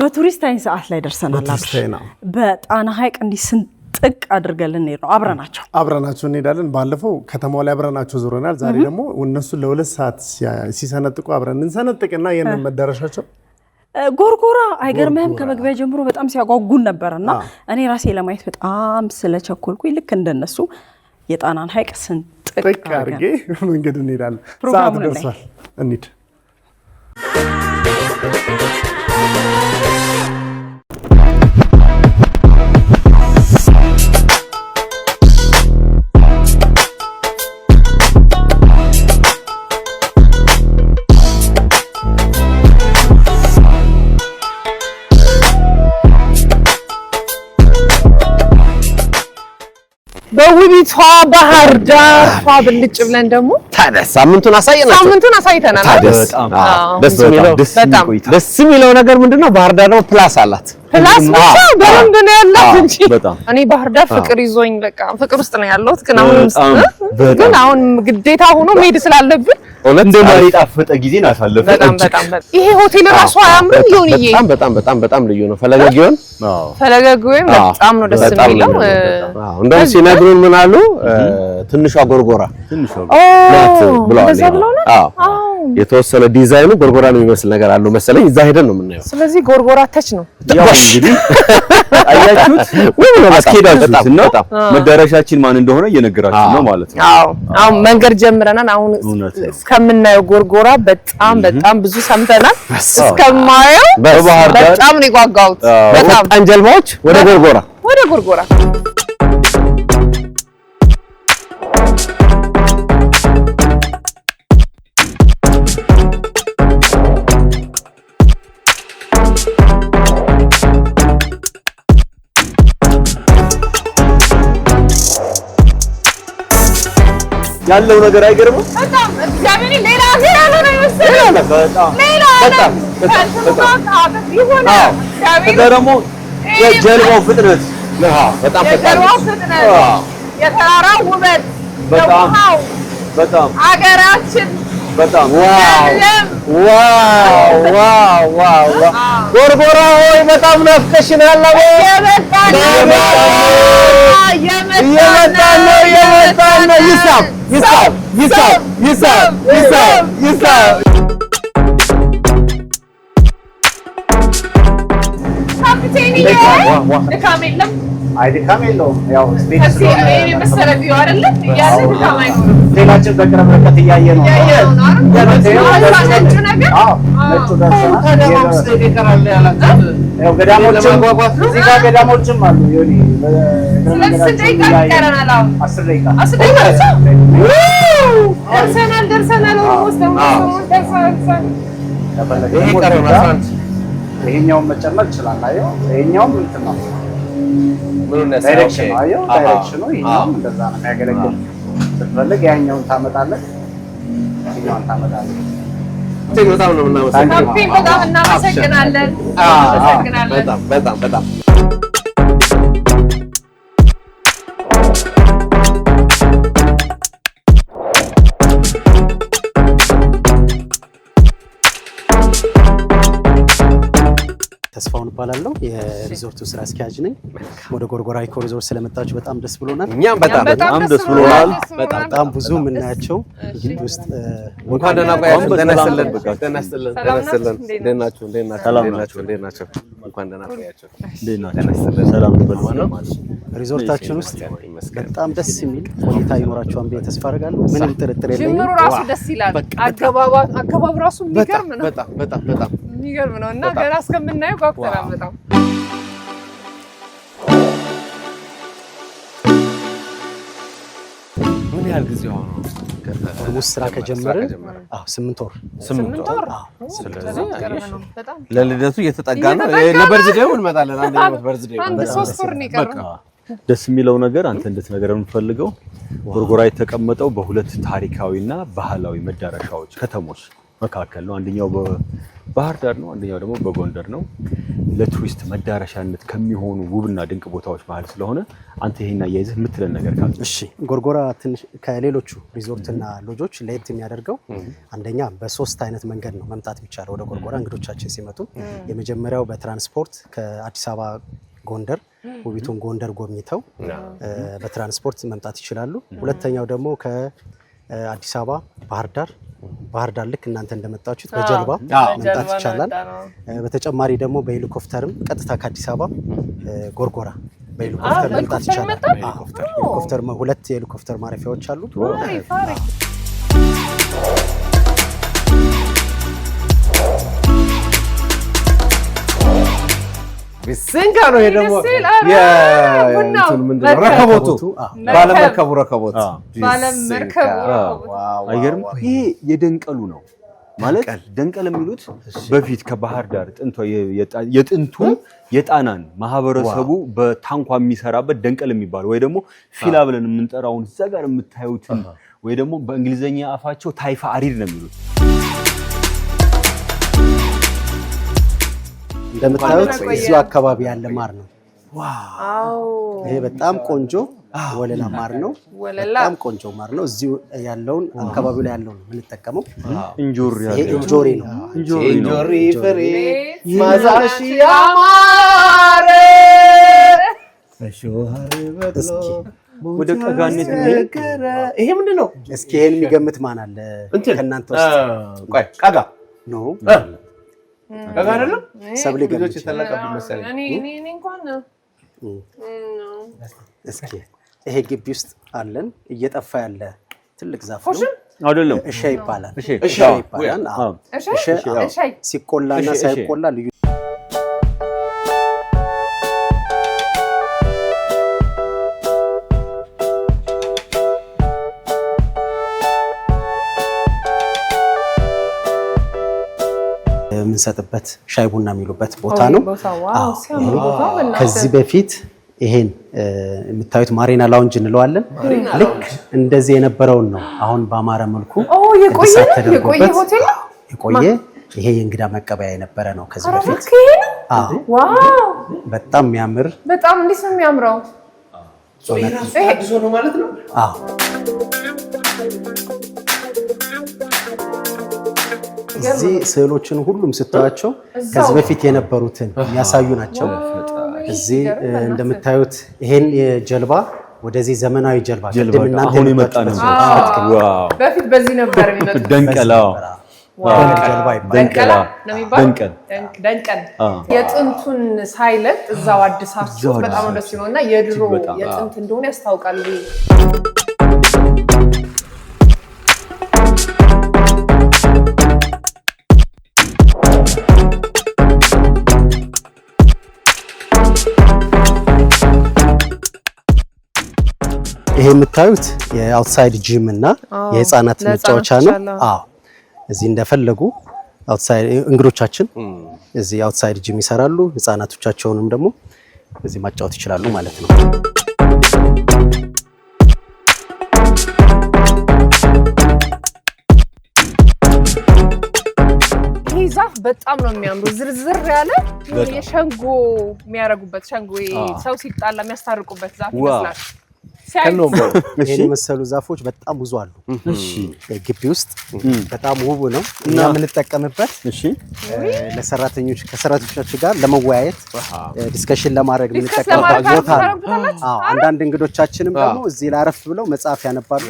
በቱሪስት አይን ሰዓት ላይ ደርሰናል በጣና ሐይቅ እንዲህ ስንጥቅ አድርገልን ነው አብረናቸው እንሄዳለን ባለፈው ከተማው ላይ አብረናቸው ዞረናል ዛሬ ደግሞ እነሱ ለ2 ሰዓት ሲሰነጥቁ አብረን እንሰነጥቅና የነን መዳረሻቸው ጎርጎራ አይገርምህም ከመግቢያ ጀምሮ በጣም ሲያጓጉን ነበርና እኔ ራሴ ለማየት በጣም ስለቸኮልኩኝ ልክ እንደነሱ የጣናን ሐይቅ ስንጥቅ አድርጌ መንገዱን እንሄዳለን ሰዓት ደርሷል እንሂድ በውቢቷ ባህር ዳር ፋብልጭ ብለን ደግሞ ታዲያ ሳምንቱን አሳይተናል ደስ የሚለው ነገር ምንድነው ባህር ዳር ነው ፕላስ አላት ፕላስ ብቻ በረንድ ነው ያላት እንጂ እኔ ባህር ዳር ፍቅር ይዞኝ በቃ ፍቅር ውስጥ ነው ያለሁት ግን አሁን ግዴታ ሆኖ መሄድ ስላለብን እንደማሪ ጣፈጠ ጊዜ ናሳለፈ በጣም ይሄ ሆቴል ራሱ አያምርም ዮኒዬ በጣም ልዩ ነው ፈለገጊውን በጣም ነው ደስ የሚለው እንደው ሲነግሩን ምን አሉ ትንሿ ጎርጎራ የተወሰነ ዲዛይኑ ጎርጎራን የሚመስል ነገር አለው መሰለኝ እዛ ሄደን ነው የምናየው ስለዚህ ጎርጎራ ተች ነው ያው እንግዲህ አያችሁት ወይ ነው አስኬዳችሁትና መዳረሻችን ማን እንደሆነ እየነገራችሁ ነው ማለት ነው አሁን መንገድ ጀምረናል አሁን እስከምናየው ጎርጎራ በጣም ብዙ ሰምተናል እስከማየው በጣም ነው ይጓጓውት በጣም አንጀልማዎች ወደ ጎርጎራ ያለው ነገር አይገርምም በጣም እግዚአብሔር ሌላ ሀገር ያለ ነው ይመስላል በጣም ደግሞ የጀልባው ፍጥነት በጣም የተራራው ውበት በጣም ሀገራችን በጣም ዋው ጎርጎራ ሆይ በጣም ናፍቀሽናል የመጣን ነው ይሳብ ካፒቴን አይደካም የለውም ያው ስፔስ ስለሆነ የመሰለ ቢው አይደለም ያለ ድካም አይኖርም ሌላችን በቅርብ ርቀት እያየ ነው ያው ገዳሞችም አሉ ዮኒ ደርሰናል ይሄኛውን መጨመር ይችላል አየው ይሄኛውም እንትን ነው ዳይሬክሽን አየው ዳይሬክሽኑ ይሄኛውም እንደዛ ነው የሚያገለግል ስትፈልግ ያኛውን ታመጣለህ ይሄኛውን ታመጣለህ በጣም ነው እናመሰግናለን በጣም ተስፋውን ባላለው የሪዞርቱ ስራ አስኪያጅ ነኝ ወደ ጎርጎራ ኢኮ ሪዞርት ስለመጣችሁ በጣም ደስ ብሎናል እኛም በጣም ደስ ብሎናል በጣም ብዙ ምናያቸው ግቢ ውስጥ እንኳን ደህና ቆያችሁ ደህና ይስጥልን እንደናችሁ እንኳን ደህና ቆያችሁ ሰላም ነው ሪዞርታችን ውስጥ በጣም ደስ የሚል ቆይታ ይኖራችኋል ብዬ ተስፋ አደርጋለሁ ምንም ጥርጥር የለኝም ጅምሩ ራሱ ደስ ይላል አገባቡ ራሱ የሚገርም ነው በጣም የሚገርም ነው እና ገና እስከምናየው ጓጉተናል በጣም ምን ያህል ጊዜ ሆኖ ስራ ከጀመረ 8 ወር ስለዚህ ለልደቱ እየተጠጋ ነው ለበርዝዴው እንመጣለን አንድ በርዝዴው አንድ 3 ወር ነው የቀረው ደስ የሚለው ነገር አንተ እንድትነገረን የምፈልገው ጎርጎራ የተቀመጠው በሁለት ታሪካዊና ባህላዊ መዳረሻዎች ከተሞች መካከል ነው አንደኛው በባህር ዳር ነው አንደኛው ደግሞ በጎንደር ነው ለቱሪስት መዳረሻነት ከሚሆኑ ውብና ድንቅ ቦታዎች መሃል ስለሆነ አንተ ይሄን አያይዘህ የምትለን ነገር ካለ? እሺ ጎርጎራ ትንሽ ከሌሎቹ ሪዞርትና ሎጆች ለየት የሚያደርገው አንደኛ በሶስት አይነት መንገድ ነው መምጣት የሚቻለው ወደ ጎርጎራ እንግዶቻችን ሲመጡ። የመጀመሪያው በትራንስፖርት ከአዲስ አበባ ጎንደር ውቢቱን ጎንደር ጎብኝተው በትራንስፖርት መምጣት ይችላሉ። ሁለተኛው ደግሞ ከአዲስ አበባ ባህር ዳር ልክ እናንተ እንደመጣችሁት በጀልባ መምጣት ይቻላል። በተጨማሪ ደግሞ በሄሊኮፕተርም ቀጥታ ከአዲስ አበባ ጎርጎራ በሄሊኮፕተር መምጣት ይቻላል። ሄሊኮፕተር ሁለት የሄሊኮፕተር ማረፊያዎች አሉ። ቢስንጋ ነው ደግሞ የእንትን ምንድነው ረከቦቱ ባለመርከቡ ረከቦት አይገርም? ይሄ የደንቀሉ ነው ማለት ደንቀል የሚሉት በፊት ከባህር ዳር የጥንቱ የጣናን ማህበረሰቡ በታንኳ የሚሰራበት ደንቀል የሚባል ወይ ደግሞ ፊላ ብለን የምንጠራውን እዛ ጋር የምታዩትን ወይ ደግሞ በእንግሊዘኛ አፋቸው ታይፋ አሪድ ነው የሚሉት። እንደምታዩት እዚሁ አካባቢ ያለ ማር ነው። ዋው! ይሄ በጣም ቆንጆ ወለላ ማር ነው። በጣም ቆንጆ ማር ነው። እዚሁ ያለውን አካባቢው ላይ ያለውን የምንጠቀመው እንጆሪ ነው። እንጆሪ ፍሬ ማዛሽ ያማረ በሾሃር በድሎ ወደ ቀጋነት ይሄ ምንድነው? እስኪ ይሄን የሚገምት ማን አለ ከእናንተ ውስጥ? ቆይ ቀጋ ነው ቀጋ አይደለም? ሰብሌ ገምች ተለቀብኝ መሰለኝ። እኔ እንኳን እስኪ ይሄ ግቢ ውስጥ አለን እየጠፋ ያለ ትልቅ ዛፍ ነው አይደለም? እሺ ይባላል። እሺ ይባላል። እሺ ሲቆላና ሳይቆላ ልዩ የምንሰጥበት ሻይ ቡና የሚሉበት ቦታ ነው። ከዚህ በፊት ይሄን የምታዩት ማሪና ላውንጅ እንለዋለን። ልክ እንደዚህ የነበረውን ነው አሁን በአማረ መልኩ የቆየ ይሄ የእንግዳ መቀበያ የነበረ ነው ከዚህ በፊት። በጣም የሚያምር በጣም እንዴት ነው የሚያምረው! አዲስ ነው ማለት ነው። እዚህ ስዕሎችን ሁሉም ስታዩቸው ከዚህ በፊት የነበሩትን የሚያሳዩ ናቸው። እዚህ እንደምታዩት ይሄን የጀልባ ወደዚህ ዘመናዊ ጀልባ ቅድም እናንተ አሁን የመጣ ነው። በፊት በዚህ ነበር የሚመጡት። ደንቀላ ጀልባ ደንቀላ ነው የሚባለው። ደንቀል የጥንቱን ሳይለቅ እዛው አዲሳችሁ በጣም ደስ ይለውና የድሮ የጥንት እንደሆነ ያስታውቃል። ይሄ የምታዩት የአውትሳይድ ጂም እና የህፃናት መጫወቻ ነው። እዚህ እንደፈለጉ አውትሳይድ እንግዶቻችን እዚህ አውትሳይድ ጂም ይሰራሉ። ህፃናቶቻቸውንም ደግሞ እዚህ ማጫወት ይችላሉ ማለት ነው። ይሄ ዛፍ በጣም ነው የሚያምሩ። ዝርዝር ያለ የሸንጎ የሚያረጉበት ሸንጎ ሰው ሲጣላ የሚያስታርቁበት ዛፍ ይመስላል። ይሄን መሰሉ ዛፎች በጣም ብዙ አሉ። ግቢ ውስጥ በጣም ውብ ነው። እኛ የምንጠቀምበት ለሰራተኞች ከሰራተኞቻችን ጋር ለመወያየት ዲስከሽን ለማድረግ የምንጠቀምበት ቦታ ነው። አንዳንድ እንግዶቻችንም ደግሞ እዚህ ላይ አረፍ ብለው መጽሐፍ ያነባሉ።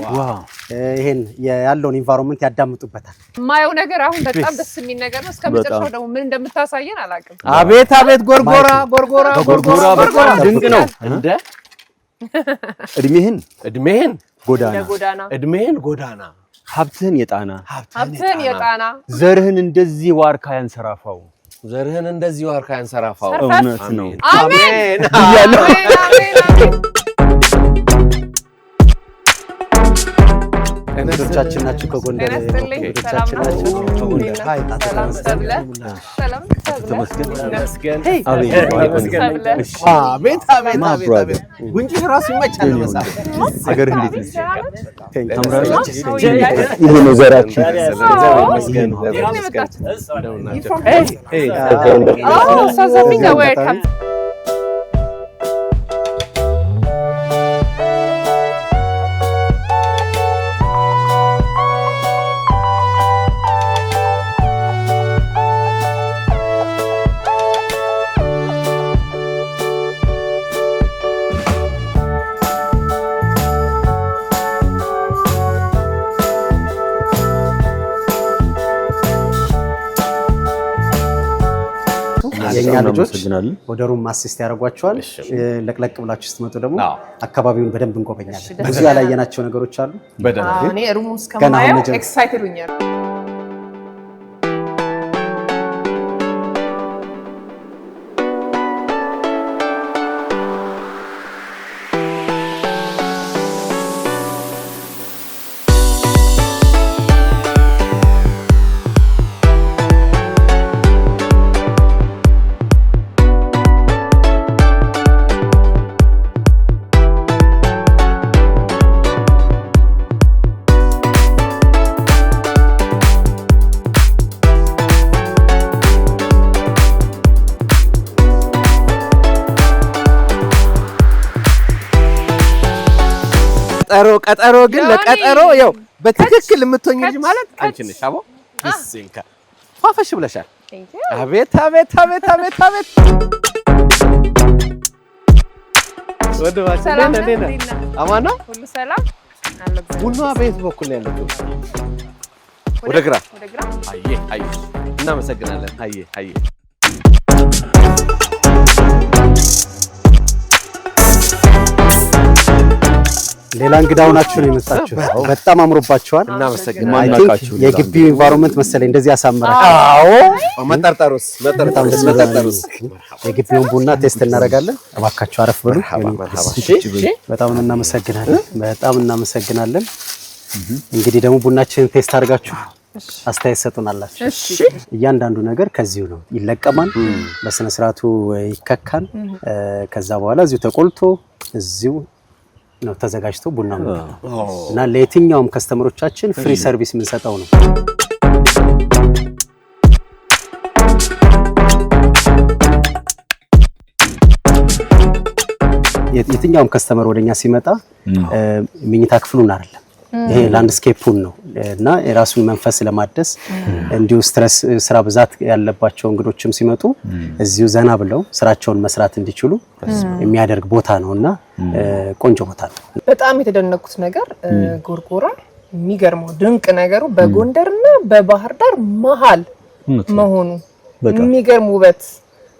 ይሄን ያለውን ኢንቫይሮንመንት ያዳምጡበታል። ማየው ነገር አሁን በጣም ደስ የሚል ነገር ነው። እስከመጨረሻው ደግሞ ምን እንደምታሳየን አላውቅም። አቤት አቤት! ጎርጎራ ድንቅ ነው እንደ እድሜህን ጎዳና ሀብትህን የጣና ዘርህን እንደዚህ ዋርካ ያንሰራፋው እውነት ነው። አሜን። እንግዶቻችን ናቸው ከጎንደር እንግዶቻችን ናቸው ከጎንደር ሃይ ተመስገን አቤት አቤት አቤት ጉንጭ ራሱ ይመቻል መሳብ ሀገር እንዴት ነች ታምራለች ይሄ ነው ዘራችን ተመስገን የኛ ልጆች ወደ ሩም አሲስት ያደርጓቸዋል። ለቅለቅ ብላችሁ ስትመጡ ደግሞ አካባቢውን በደንብ እንጎበኛለን። ብዙ ያላየናቸው ነገሮች አሉ። እኔ ሩም ውስጥ ከማየው ኤክሳይትድ ሆኛለሁ። ቀጠሮ ግን ለቀጠሮ ያው በትክክል የምትሆኝ ልጅ ማለት አንቺ ነሽ። አቦ ቢስንካ ፋፈሽ ብለሻል። አቤት አቤት አቤት አቤት አቤት ወደዋች ነን አማና ሁሉ ሰላም አለ። ቡና ቤት በኩል ያለው ወደ ግራ አየ አየ እናመሰግናለን። አየ አየ ሌላ እንግዳው ናችሁ ነው የመጣችሁ። በጣም አምሮባችኋል። እናመሰግናለን። የግቢው ኢንቫይሮንመንት መሰለኝ እንደዚህ ያሳምራችሁ። አዎ መጠርጠሩስ የግቢውን ቡና ቴስት እናደርጋለን። እባካችሁ አረፍ በሉ። በጣም እናመሰግናለን። በጣም እናመሰግናለን። እንግዲህ ደግሞ ቡናችንን ቴስት አድርጋችሁ አስተያየት ሰጡናላችሁ። እያንዳንዱ ነገር ከዚሁ ነው ይለቀማል፣ በስነ ስርዓቱ ይከካል። ከዛ በኋላ እዚሁ ተቆልቶ እዚሁ ነው ተዘጋጅቶ ቡና ነው እና ለየትኛውም ከስተመሮቻችን ፍሪ ሰርቪስ የምንሰጠው ነው። የትኛውም ከስተመር ወደኛ ሲመጣ ምኝታ ክፍሉን አይደለም ይሄ ላንድስኬፑን ነው እና የራሱን መንፈስ ለማደስ እንዲሁ ስትረስ ስራ ብዛት ያለባቸው እንግዶችም ሲመጡ እዚሁ ዘና ብለው ስራቸውን መስራት እንዲችሉ የሚያደርግ ቦታ ነውና ቆንጆ ቦታ ነው። በጣም የተደነኩት ነገር ጎርጎራ የሚገርመው ድንቅ ነገሩ በጎንደርና በባህር ዳር መሃል መሆኑ የሚገርም ውበት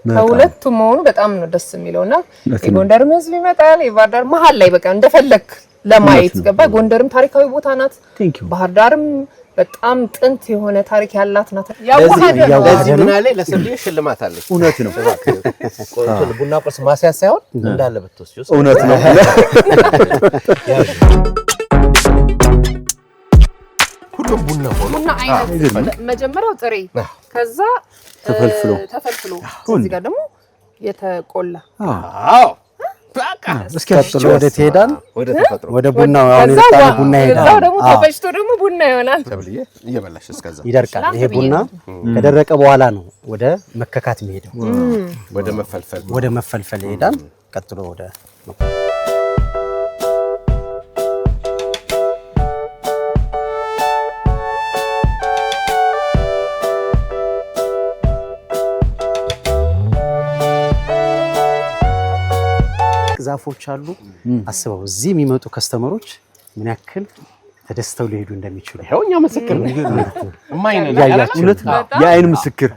ከሁለቱ መሆኑ በጣም ነው ደስ የሚለውና የጎንደር ህዝብ ይመጣል የባህር ዳር መሃል ላይ በቃ እንደፈለክ ለማየት ገባ። ጎንደርም ታሪካዊ ቦታ ናት። ባህር ዳርም በጣም ጥንት የሆነ ታሪክ ያላት ናት። ለዚህ ቡና ላይ ለሰንዴ ሽልማት አለች። እውነት ነው። ቡና ቁርስ ማስያዝ ሳይሆን እንዳለ በተወስጆ እውነት ነው። ሁሉም ቡና ሆኖ ቡና አይነት መጀመሪያው ጥሬ ከዛ ተፈልፍሎ እዚህ ጋር ደግሞ የተቆላ አዎ በቃ እስከ ወደ ትሄዳል ወደ ተፈጥሮ ወደ ቡናው አሁን ይጣላ ቡና ይሄዳል። እዛው ደግሞ ተፈጭቶ ደግሞ ቡና ይሆናል። ተብልዬ እየበላሽ እስከዛ ይደርቃል። ይሄ ቡና ከደረቀ በኋላ ነው ወደ መከካት የሚሄደው። ወደ መፈልፈል ይሄዳል። ቀጥሎ ወደ ዛፎች አሉ። አስበው እዚህ የሚመጡ ከስተመሮች ምን ያክል ተደስተው ሊሄዱ እንደሚችሉ ይሄውኛ ምስክር ነው። የአይን ምስክር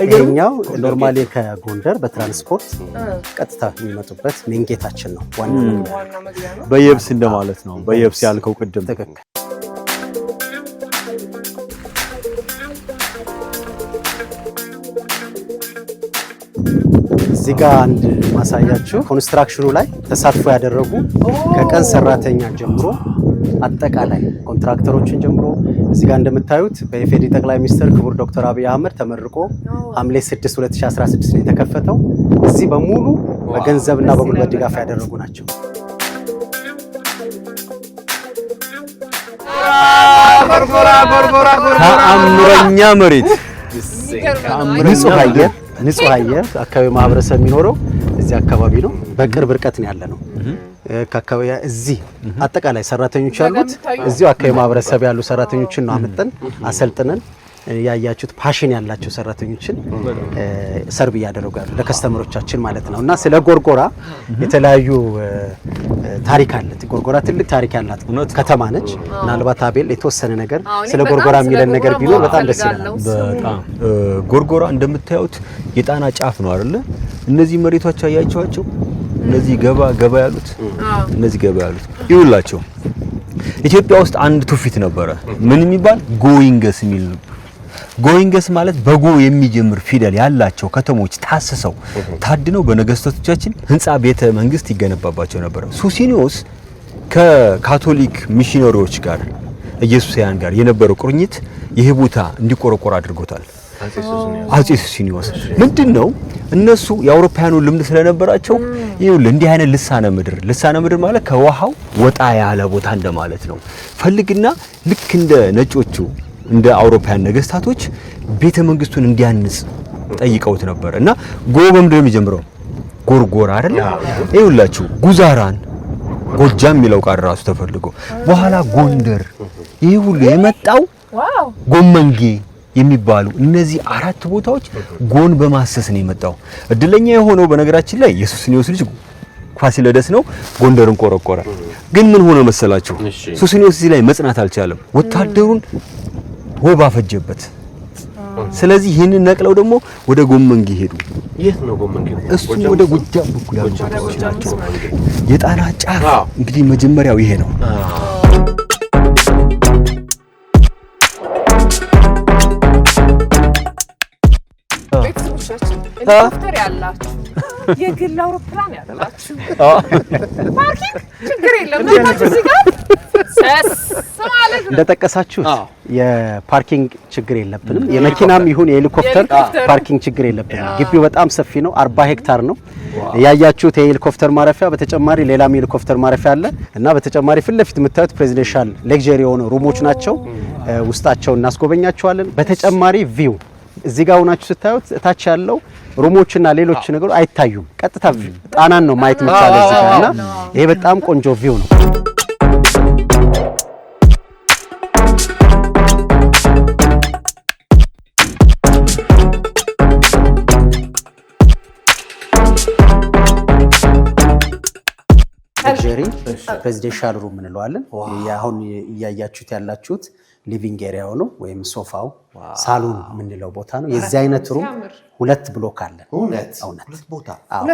ይሄኛው ኖርማሊ ከጎንደር በትራንስፖርት ቀጥታ የሚመጡበት ሜንጌታችን ነው። ዋና መግቢያ ነው። በየብስ እንደማለት ነው። በየብስ ያልከው ቅድም ትክክል። እዚህ ጋር አንድ ማሳያችሁ ኮንስትራክሽኑ ላይ ተሳትፎ ያደረጉ ከቀን ሰራተኛ ጀምሮ አጠቃላይ ኮንትራክተሮችን ጀምሮ እዚህ ጋር እንደምታዩት በኢፌዴሪ ጠቅላይ ሚኒስትር ክቡር ዶክተር አብይ አህመድ ተመርቆ ሐምሌ 6 2016 ነው የተከፈተው። እዚህ በሙሉ በገንዘብና በጉልበት ድጋፍ ያደረጉ ናቸው። ተአምረኛ መሬት ንጹህ አየር አካባቢ ማህበረሰብ የሚኖረው እዚህ አካባቢ ነው። በቅርብ ርቀት ነው ያለ ነው። ከአካባቢ እዚህ አጠቃላይ ሰራተኞች ያሉት እዚሁ አካባቢ ማህበረሰብ ያሉ ሰራተኞችን ነው አመጣን አሰልጥነን ያያችሁት ፓሽን ያላቸው ሰራተኞችን ሰርቭ ያደረጉ ያሉ ለከስተመሮቻችን ማለት ነው። እና ስለ ጎርጎራ የተለያዩ ታሪክ አለ። ጎርጎራ ትልቅ ታሪክ ያላት ከተማ ነች። ምናልባት አቤል የተወሰነ ነገር ስለ ጎርጎራ የሚለን ነገር ቢኖር በጣም ደስ ይላል። በጣም ጎርጎራ እንደምታዩት የጣና ጫፍ ነው አይደለ? እነዚህ መሬቶች አያያችኋቸው? እነዚህ ገባ ያሉት እነዚህ ገባ ያሉት ይውላቸው። ኢትዮጵያ ውስጥ አንድ ትውፊት ነበረ። ምን የሚባል ጎይንገስ የሚል ነው። ጎይንገስ ማለት በጎ የሚጀምር ፊደል ያላቸው ከተሞች ታስሰው ታድነው በነገስታቶቻችን ህንጻ ቤተ መንግስት ይገነባባቸው ነበር። ሱሲኒዮስ ከካቶሊክ ሚሽነሪዎች ጋር ኢየሱሳውያን ጋር የነበረው ቁርኝት ይህ ቦታ እንዲቆረቆር አድርጎታል። አጼ ሱሲኒዮስ ምንድነው እነሱ የአውሮፓውያኑ ልምድ ስለነበራቸው ይኸውልህ እንዲህ አይነት ልሳነ ምድር ማለት ከውሃው ወጣ ያለ ቦታ እንደማለት ነው። ፈልግና ልክ እንደ ነጮቹ እንደ አውሮፓውያን ነገስታቶች ቤተ መንግስቱን እንዲያንጽ ጠይቀውት ነበር። እና በምንድን ነው የሚጀምረው? ጎርጎራ አይደል? ይኸውላችሁ ጉዛራን ጎጃም የሚለው ቃል ራሱ ተፈልጎ በኋላ ጎንደር ይሄ ሁሉ የመጣው ጎመንጌ የሚባሉ እነዚህ አራት ቦታዎች ጎን በማሰስ ነው የመጣው። እድለኛ የሆነው በነገራችን ላይ የሱሲኒዮስ ልጅ ፋሲለደስ ነው። ጎንደርን ቆረቆረ። ግን ምን ሆነ መሰላችሁ? ሱሲኒዮስ እዚህ ላይ መጽናት አልቻለም። ወታደሩን ወባ ፈጀበት። ስለዚህ ይህንን ነቅለው ደግሞ ወደ ጎመንጌ ሄዱ። የት ነው ጎመንጌ? እሱ ወደ ጎጃም በኩል ያሉ ቦታዎች ናቸው። የጣና ጫፍ እንግዲህ መጀመሪያው ይሄ ነው። ሄሊኮፕተር ያላችሁ የግል አውሮፕላን ያላችሁ ፓርኪንግ ችግር የለም። እዚህ ጋር እንደጠቀሳችሁት የፓርኪንግ ችግር የለብንም። የመኪናም ይሁን የሄሊኮፕተር ፓርኪንግ ችግር የለብንም። ግቢው በጣም ሰፊ ነው። 40 ሄክታር ነው ያያችሁት የሄሊኮፕተር ማረፊያ። በተጨማሪ ሌላም ሄሊኮፕተር ማረፊያ አለ እና በተጨማሪ ፊት ለፊት የምታዩት ፕሬዚደንሻል ሌክዠሪ የሆኑ ሩሞች ናቸው። ውስጣቸው እናስጎበኛቸዋለን። በተጨማሪ ቪው እዚህ ጋር ሆናችሁ ስታዩት ታች ያለው ሩሞችና ሌሎች ነገሮች አይታዩም። ቀጥታ ጣናን ነው ማየት የሚቻለው እዚህ ጋር እና ይሄ በጣም ቆንጆ ቪው ነው። ሌክዠሪ ፕሬዚደንሻል ሩም እንለዋለን። አሁን እያያችሁት ያላችሁት ሊቪንግ ኤሪያው ነው ወይም ሶፋው ሳሎን የምንለው ቦታ ነው። የዚህ አይነት ሩም 2 ብሎክ አለ። ሁለት ቦታ አለ።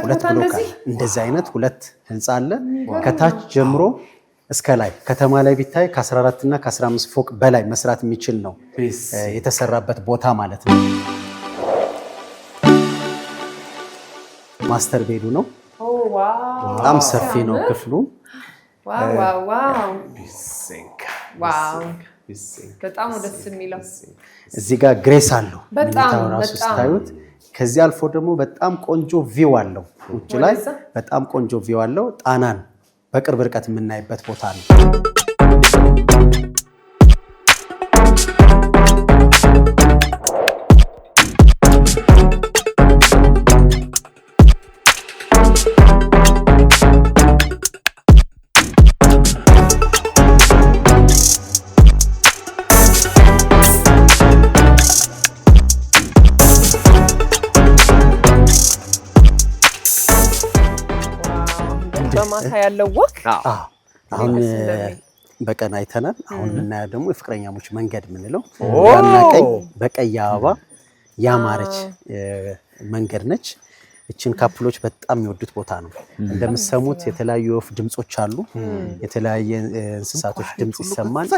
እንደዚህ አይነት 2 ህንጻ አለ። ከታች ጀምሮ እስከ ላይ ከተማ ላይ ቢታይ ከ14 እና ከ15 ፎቅ በላይ መስራት የሚችል ነው የተሰራበት ቦታ ማለት ነው። ማስተር ቤዱ ነው። በጣም ሰፊ ነው ክፍሉ። በጣም ደስ የሚለው እዚህ ጋር ግሬስ አለው። በጣም ስታዩት ከዚህ አልፎ ደግሞ በጣም ቆንጆ ቪው አለው። ውጭ ላይ በጣም ቆንጆ ቪው አለው። ጣናን በቅርብ ርቀት የምናይበት ቦታ ነው። በማታ ያለው ወክ አሁን በቀን አይተናል። አሁን የምናየው ደግሞ የፍቅረኛሞች መንገድ የምንለው ዋና ቀኝ በቀይ አበባ ያማረች መንገድ ነች። እቺን ካፕሎች በጣም የሚወዱት ቦታ ነው። እንደምትሰሙት የተለያዩ የወፍ ድምጾች አሉ። የተለያየ እንስሳቶች ድምጽ ይሰማል።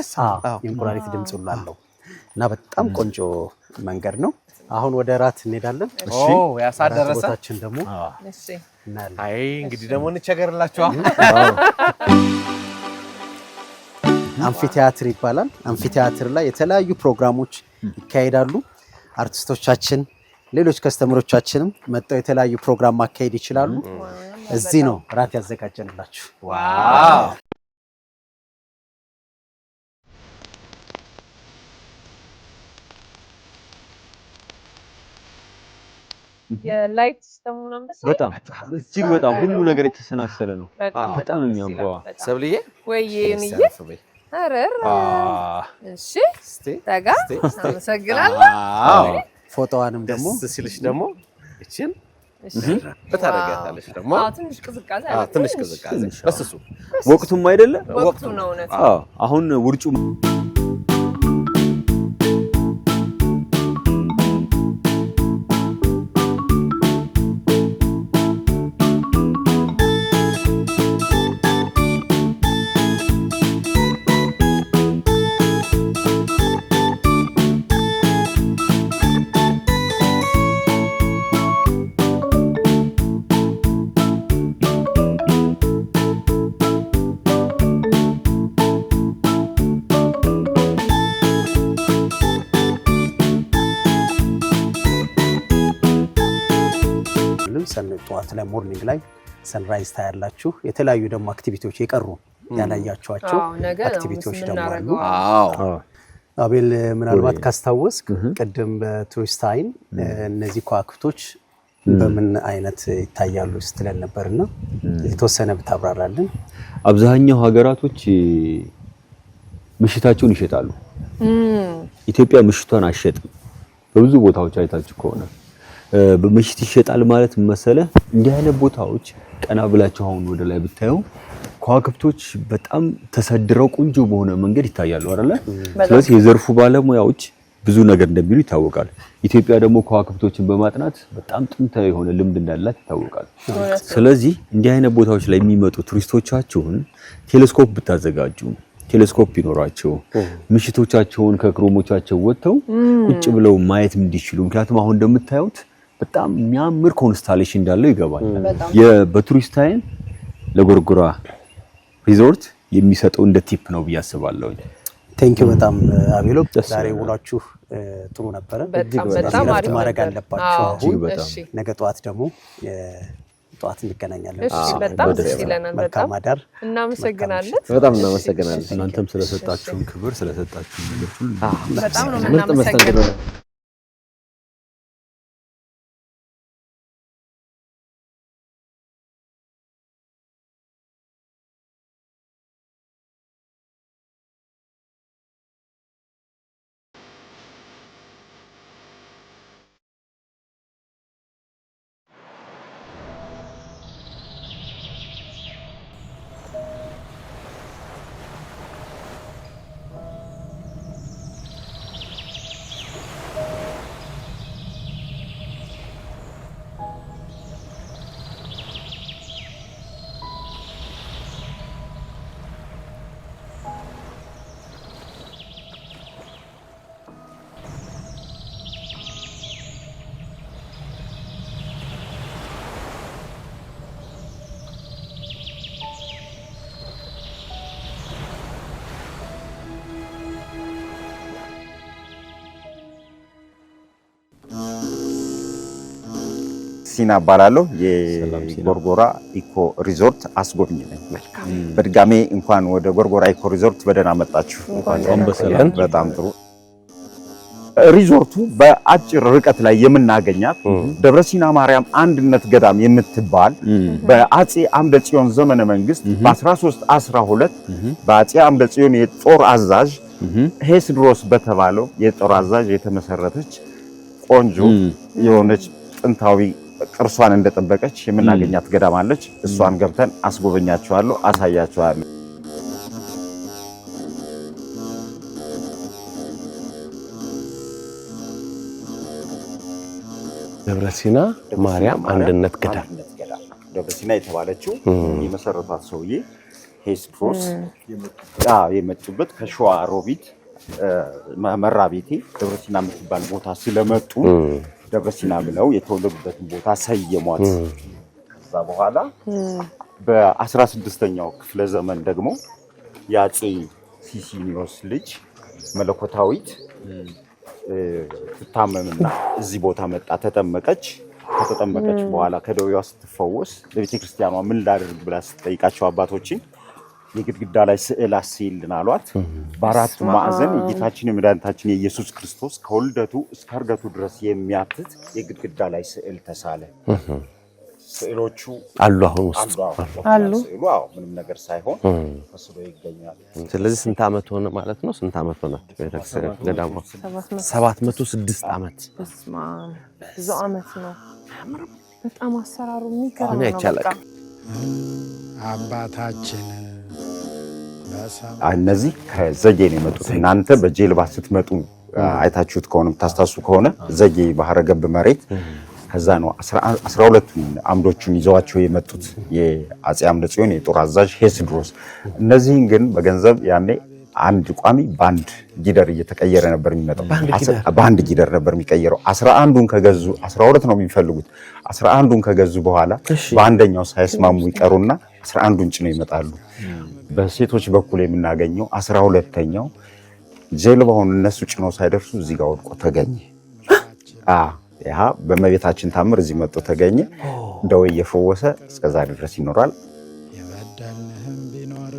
የእንቁራሪት ድምጽ ሁሉ አለው እና በጣም ቆንጆ መንገድ ነው። አሁን ወደ ራት እንሄዳለን። እሺ ያሳደረሰ ቦታችን ደግሞ እሺ እናያለን። አይ እንግዲህ ደግሞ እንቸገርላችሁ። አምፊቲያትር ይባላል። አምፊቲያትር ላይ የተለያዩ ፕሮግራሞች ይካሄዳሉ። አርቲስቶቻችን፣ ሌሎች ከስተመሮቻችንም መጥተው የተለያዩ ፕሮግራም ማካሄድ ይችላሉ። እዚህ ነው ራት ያዘጋጀንላችሁ። ዋው የላይት ሲስተሙ ምናምን በጣም እጅግ በጣም ሁሉ ነገር የተሰናሰለ ነው። በጣም የሚያምረው ሰብልዬ ወይዬ እንዬ አረር እሺ ታጋ አመሰግናለሁ። ፎቶዋንም ደግሞ ደስ ሲልሽ ደግሞ እቺን በታረጋታለሽ ደግሞ ትንሽ ቅዝቃዜ አለ። ትንሽ ቅዝቃዜ በስሱ ወቅቱም አይደለ? ወቅቱ ነው እውነት። አሁን ውርጩ ጠዋት ላይ ሞርኒንግ ላይ ሰንራይዝ ታያላችሁ። የተለያዩ ደግሞ አክቲቪቲዎች የቀሩ ያላያችኋቸው አክቲቪቲዎች ደግሞ አሉ። አቤል ምናልባት ካስታወስክ ቅድም በቱሪስት አይን እነዚህ ከዋክብቶች በምን አይነት ይታያሉ ስትለን ነበርና የተወሰነ ብታብራራልን። አብዛኛው ሀገራቶች ምሽታቸውን ይሸጣሉ። ኢትዮጵያ ምሽቷን አትሸጥም። በብዙ ቦታዎች አይታችሁ ከሆነ በምሽት ይሸጣል ማለት መሰለ። እንዲህ አይነት ቦታዎች ቀና ብላችሁ አሁን ወደ ላይ ብታዩ ከዋክብቶች በጣም ተሰድረው ቆንጆ በሆነ መንገድ ይታያሉ አይደል? ስለዚህ የዘርፉ ባለሙያዎች ብዙ ነገር እንደሚሉ ይታወቃል። ኢትዮጵያ ደግሞ ከዋክብቶችን በማጥናት በጣም ጥንታዊ የሆነ ልምድ እንዳላት ይታወቃል። ስለዚህ እንዲህ አይነት ቦታዎች ላይ የሚመጡ ቱሪስቶቻችሁን ቴሌስኮፕ ብታዘጋጁ፣ ቴሌስኮፕ ይኖራቸው ምሽቶቻቸውን ከክሮሞቻቸው ወጥተው ቁጭ ብለው ማየት እንዲችሉ። ምክንያቱም አሁን እንደምታዩት በጣም የሚያምር ኮንስታሌሽን እንዳለው ይገባል። በቱሪስት አይን ለጎርጎራ ሪዞርት የሚሰጠው እንደ ቲፕ ነው ብዬ አስባለሁ። ቴንኪው በጣም አቤሎ። ዛሬ ውሏችሁ ጥሩ ነበረ። በጣም አሪፍ ማድረግ አለባችሁ። አሁን ነገ ጠዋት ደግሞ ጠዋት እንገናኛለን። እሺ በጣም ደስ ይለናል። መልካም አዳር። እናመሰግናለን። በጣም እናመሰግናለን። እናንተም ስለሰጣችሁን ክብር ስለሰጣችሁን ነገር ሁሉ በጣም ነው እናመሰግናለን። ሲና ባላለው የጎርጎራ ኢኮ ሪዞርት አስጎብኝ ነኝ። በድጋሜ እንኳን ወደ ጎርጎራ ኢኮ ሪዞርት በደህና መጣችሁ። በጣም ጥሩ። ሪዞርቱ በአጭር ርቀት ላይ የምናገኛት ደብረ ሲና ማርያም አንድነት ገዳም የምትባል በአጼ አምደ ጽዮን ዘመነ መንግስት በ1312 በአጼ አምደ ጽዮን የጦር አዛዥ ሄስድሮስ በተባለው የጦር አዛዥ የተመሰረተች ቆንጆ የሆነች ጥንታዊ ቅርሷን እንደጠበቀች የምናገኛት ገዳም አለች። እሷን ገብተን አስጎበኛችኋለሁ፣ አሳያችኋለሁ። ደብረ ሲና ማርያም አንድነት ገዳም ደብረ ሲና የተባለችው የመሰረቷት ሰውዬ ሄስድሮስ የመጡበት ከሸዋ ሮቢት መራቤቴ ደብረሲና የምትባል ቦታ ስለመጡ ደብረሲና ብለው የተወለዱበትን ቦታ ሰየሟት። ከዛ በኋላ በ16ኛው ክፍለ ዘመን ደግሞ የአፄ ሲሲኒዮስ ልጅ መለኮታዊት ትታመምና እዚህ ቦታ መጣ፣ ተጠመቀች። ከተጠመቀች በኋላ ከደዌዋ ስትፈወስ ለቤተ ክርስቲያኗ ምን ላድርግ ብላ ስትጠይቃቸው አባቶችን የግድግዳ ላይ ስዕል አስይልን አሏት። በአራቱ ማዕዘን የጌታችን የመድኃኒታችን የኢየሱስ ክርስቶስ ከውልደቱ እስከ ዕርገቱ ድረስ የሚያትት የግድግዳ ላይ ስዕል ተሳለ። ስዕሎቹ አሉ አሁን ውስጥ አሉ። ስዕሉ ምንም ነገር ሳይሆን ተስሎ ይገኛል። ስለዚህ ስንት ዓመት ሆነ ማለት ነው? ስንት ዓመት ሆናት ቤተክርስቲያን ገዳሟ? 706 ዓመት። በስመ አብ ብዙ ዓመት ነው። በጣም አሰራሩ የሚገርም ነው። በቃ አባታችን እነዚህ ከዘጌ ነው የመጡት። እናንተ በጀልባ ስትመጡ አይታችሁት ከሆነ ታስታውሱ ከሆነ ዘጌ ባህረ ገብ መሬት ከዛ ነው 12ቱን አምዶቹን ይዘዋቸው የመጡት የአፄ አምደ ጽዮን የጦር አዛዥ ሄስድሮስ። እነዚህን ግን በገንዘብ ያኔ አንድ ቋሚ በአንድ ጊደር እየተቀየረ ነበር የሚመጣው። በአንድ ጊደር ነበር የሚቀየረው። 11ዱን ከገዙ 12 ነው የሚፈልጉት። 11ዱን ከገዙ በኋላ በአንደኛው ሳይስማሙ ይቀሩና 11ዱን ጭነው ይመጣሉ። በሴቶች በኩል የምናገኘው 12ኛው ጀልባውን እነሱ ጭነው ሳይደርሱ እዚህ ጋር ወድቆ ተገኘ። ያ በእመቤታችን ታምር እዚህ መጥቶ ተገኘ። ደዌ እየፈወሰ እስከዛሬ ድረስ ይኖራል። የበደልንህም ቢኖር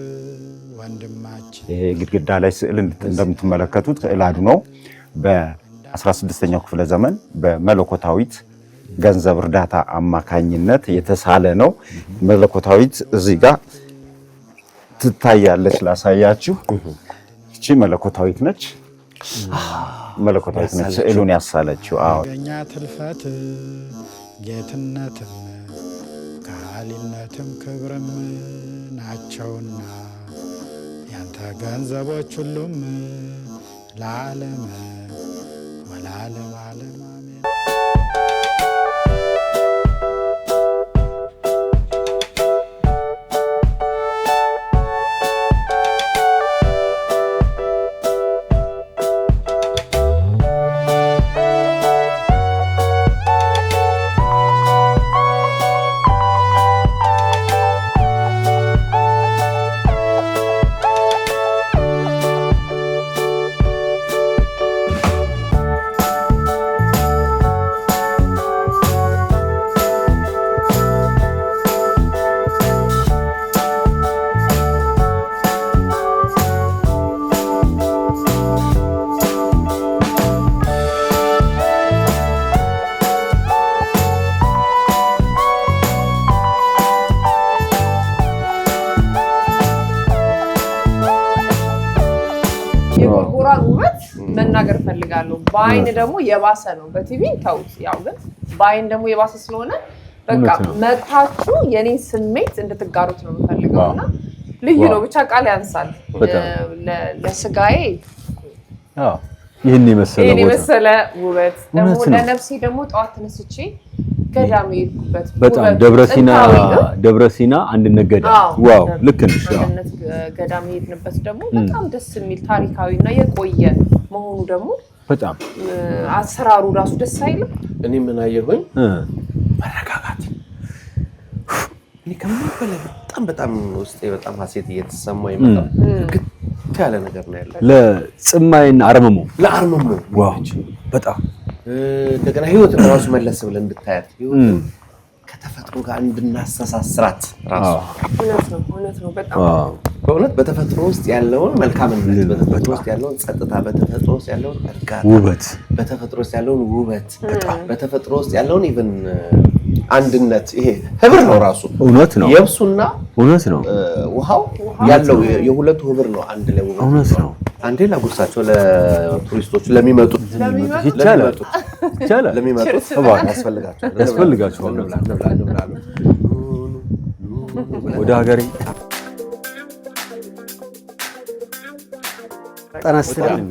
ወንድማችን ይሄ ግድግዳ ላይ ስዕል እንደምትመለከቱት ከዕላዱ ነው። በ16ኛው ክፍለ ዘመን በመለኮታዊት ገንዘብ እርዳታ አማካኝነት የተሳለ ነው። መለኮታዊት እዚህ ጋር ትታያለች። ላሳያችሁ። እቺ መለኮታዊት ነች። መለኮታዊት ነች ስዕሉን ያሳለችው። የኛ ትልፈት ጌትነትም ከሃሊነትም ክብርም ናቸውና ያንተ ገንዘቦች ሁሉም ለዓለም ወለዓለም ዓለም አሜን። የጎርጎራን ውበት መናገር ፈልጋለሁ። በአይን ደግሞ የባሰ ነው። በቲቪ ታውት ያው ግን በአይን ደግሞ የባሰ ስለሆነ በቃ መጥታችሁ የኔን ስሜት እንድትጋሩት ነው የምፈልገውና ልዩ ነው። ብቻ ቃል ያንሳል ለስጋዬ። ይሄን የመሰለ ውበት ደግሞ ለነፍሴ ደግሞ ጠዋት ተነስቼ ገዳም የሄድኩበት በጣም ደብረሲና አንድነት ገዳም ዋው ልክ ነሽ። አንድነት ገዳም የሄድንበት ደግሞ በጣም ደስ የሚል ታሪካዊና የቆየ መሆኑ ደግሞ በጣም አሰራሩ ራሱ ደስ አይልም? እኔ ምን አየሁኝ? መረጋጋት። እኔ ከምን በላይ በጣም ውስጤ በጣም ሀሴት እየተሰማኝ ይመጣል። ግድ ያለ ነገር ነው ያለው ለጽማይና አርመሞ ዋው በጣም እንደገና ህይወትን ራሱ መለስ ብለን እንድታያት ህይወትን ከተፈጥሮ ጋር እንድናስተሳስራት ራሱ እውነት ነው። በጣም በእውነት በተፈጥሮ ውስጥ ያለውን መልካምነት፣ በተፈጥሮ ውስጥ ያለውን ጸጥታ፣ በተፈጥሮ ውስጥ ያለውን እርጋታ፣ ውበት፣ በተፈጥሮ ውስጥ ያለውን ውበት፣ በተፈጥሮ ውስጥ ያለውን ኢቭን አንድነት፣ ይሄ ህብር ነው ራሱ። እውነት ነው። የብሱና እውነት ነው። ውሃው ያለው የሁለቱ ህብር ነው አንድ ላይ ውበት። እውነት ነው። አንዴ ላጉርሳቸው ለቱሪስቶች ለሚመጡት ይቻላል ለሚመጡት ያስፈልጋቸዋል። ወደ ሀገሬ ጠናስተን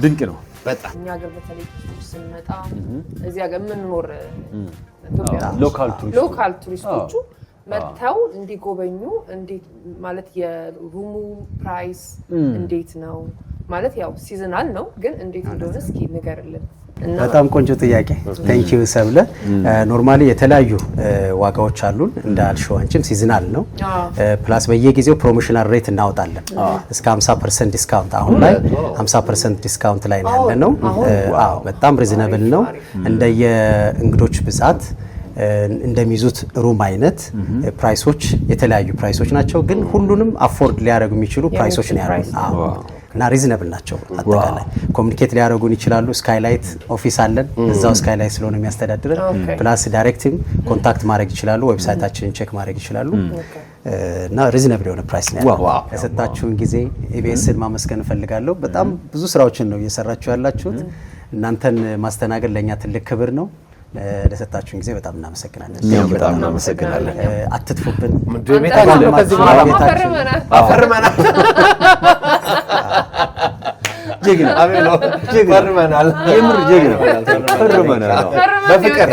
ድንቅ ነው። በጣም እኛ ሀገር በተለይ ስንመጣ እዚህ ሀገር የምንኖር ሎካል ቱሪስቶቹ መጥተው እንዲጎበኙ እንዴት ማለት የሩሙ ፕራይስ እንዴት ነው ማለት ያው ሲዝናል ነው ግን እንዴት እንደሆነ እስኪ ንገርልን። በጣም ቆንጆ ጥያቄ ቴንክ ዩ ሰብለ። ኖርማሊ የተለያዩ ዋጋዎች አሉን እንዳልሽው አንቺም ሲዝናል ነው ፕላስ በየጊዜው ፕሮሞሽናል ሬት እናወጣለን እስከ 50% ዲስካውንት አሁን ላይ 50% ዲስካውንት ላይ ነው ያለነው። አዎ በጣም ሪዝነብል ነው እንደየ እንግዶች ብዛት እንደሚይዙት ሩም አይነት ፕራይሶች የተለያዩ ፕራይሶች ናቸው ግን ሁሉንም አፎርድ ሊያደርጉ የሚችሉ ፕራይሶች ነው ያሉን። አዎ እና ሪዝነብል ናቸው። አጠቃላይ ኮሙኒኬት ሊያደርጉን ይችላሉ። ስካይላይት ኦፊስ አለን እዛው ስካይላይት ስለሆነ የሚያስተዳድረን ፕላስ ዳይሬክትም ኮንታክት ማድረግ ይችላሉ። ዌብሳይታችንን ቼክ ማድረግ ይችላሉ እና ሪዝነብል የሆነ ፕራይስ ነው ያለው። ለሰጣችሁን ጊዜ ኢቢኤስን ማመስገን እፈልጋለሁ። በጣም ብዙ ስራዎችን ነው እየሰራችሁ ያላችሁት። እናንተን ማስተናገድ ለኛ ትልቅ ክብር ነው። ለሰጣችሁን ጊዜ በጣም እናመሰግናለን። በጣም እናመሰግናለን። አትጥፉብን። ቤታችን ከዚህ በኋላ አፈርመናል። ጀግና አቤሎ ፈርመናል። የምር ጀግና ፈርመናል። በፍቅር